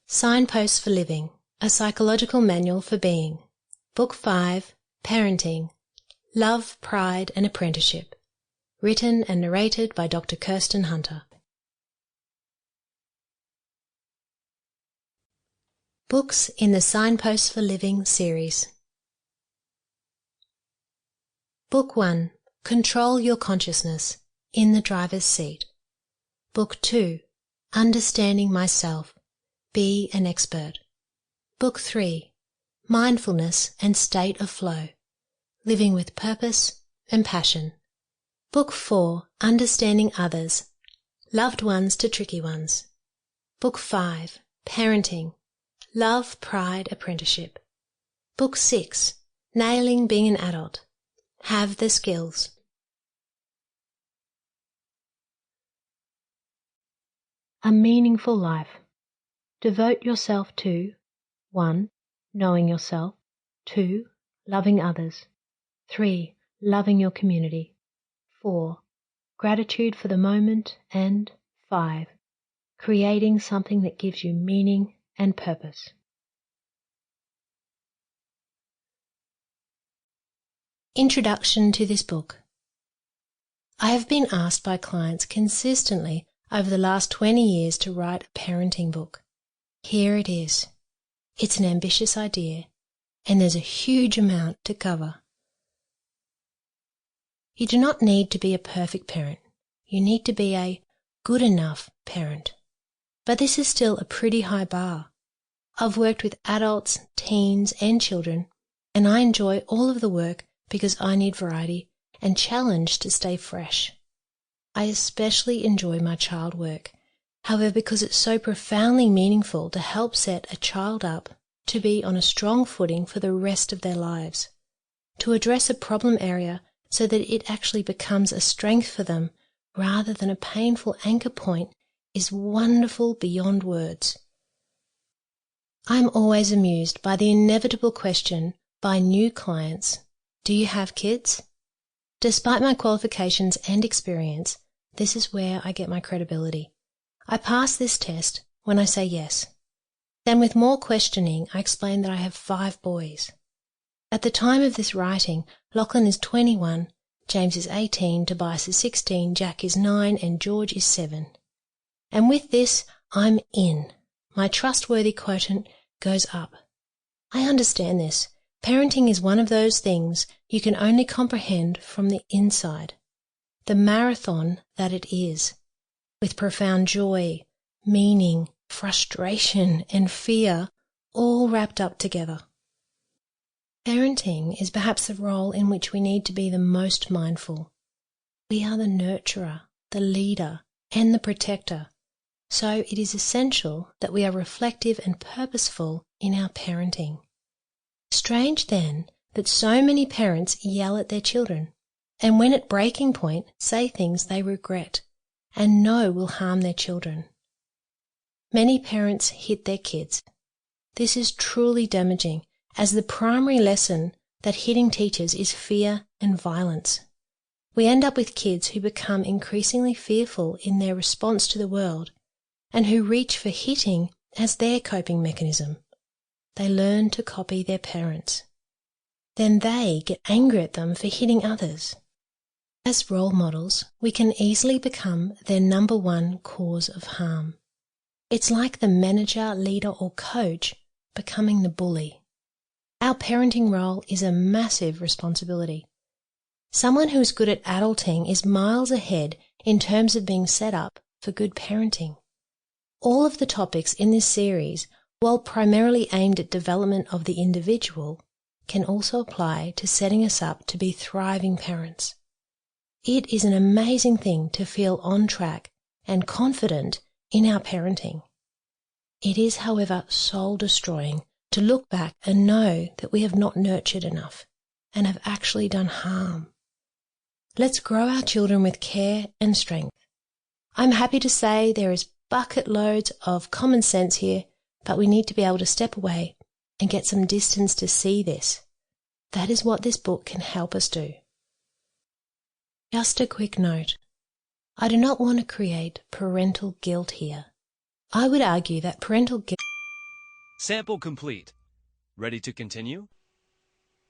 Signposts for Living, A Psychological Manual for Being. Book 5, Parenting, Love, Pride and Apprenticeship. Written and narrated by Dr. Kirsten Hunter. Books in the Signposts for Living series. Book 1, Control Your Consciousness, In the Driver's Seat. Book 2, Understanding Myself, Be an Expert. Book 3, Mindfulness and State of Flow, Living with Purpose and Passion. Book 4, Understanding Others, Loved Ones to Tricky Ones. Book 5, Parenting, Love, Pride, Apprenticeship. Book 6, Nailing Being an Adult, Have the Skills. A meaningful life. Devote yourself to 1. Knowing yourself. 2. Loving others. 3. Loving your community. 4. Gratitude for the moment. And 5. Creating something that gives you meaning and purpose. Introduction to this book. I have been asked by clients consistently over the last 20 years to write a parenting book. Here it is. It's an ambitious idea, and there's a huge amount to cover. You do not need to be a perfect parent. You need to be a good enough parent. But this is still a pretty high bar. I've worked with adults, teens, and children, and I enjoy all of the work because I need variety and challenge to stay fresh. I especially enjoy my child work, however, because it's so profoundly meaningful to help set a child up to be on a strong footing for the rest of their lives, to address a problem area so that it actually becomes a strength for them rather than a painful anchor point is wonderful beyond words. I'm always amused by the inevitable question by new clients, do you have kids? Despite my qualifications and experience, this is where I get my credibility. I pass this test when I say yes. Then with more questioning, I explain that I have 5 boys. At the time of this writing, Lachlan is 21, James is 18, Tobias is 16, Jack is 9, and George is 7. And with this, I'm in. My trustworthy quotient goes up. I understand this. Parenting is one of those things you can only comprehend from the inside. The marathon that it is, with profound joy, meaning, frustration, and fear all wrapped up together. Parenting is perhaps the role in which we need to be the most mindful. We are the nurturer, the leader, and the protector, so it is essential that we are reflective and purposeful in our parenting. Strange, then, that so many parents yell at their children, and when at breaking point say things they regret and know will harm their children. Many parents hit their kids. This is truly damaging, as the primary lesson that hitting teaches is fear and violence. We end up with kids who become increasingly fearful in their response to the world and who reach for hitting as their coping mechanism. They learn to copy their parents. Then they get angry at them for hitting others. As role models, we can easily become their number one cause of harm. It's like the manager, leader, or coach becoming the bully. Our parenting role is a massive responsibility. Someone who is good at adulting is miles ahead in terms of being set up for good parenting. All of the topics in this series, while primarily aimed at development of the individual, can also apply to setting us up to be thriving parents. It is an amazing thing to feel on track and confident in our parenting. It is, however, soul-destroying to look back and know that we have not nurtured enough and have actually done harm. Let's grow our children with care and strength. I'm happy to say there is bucket loads of common sense here, but we need to be able to step away and get some distance to see this. That is what this book can help us do. Just a quick note. I do not want to create parental guilt here. I would argue that parental guilt Sample complete. Ready to continue?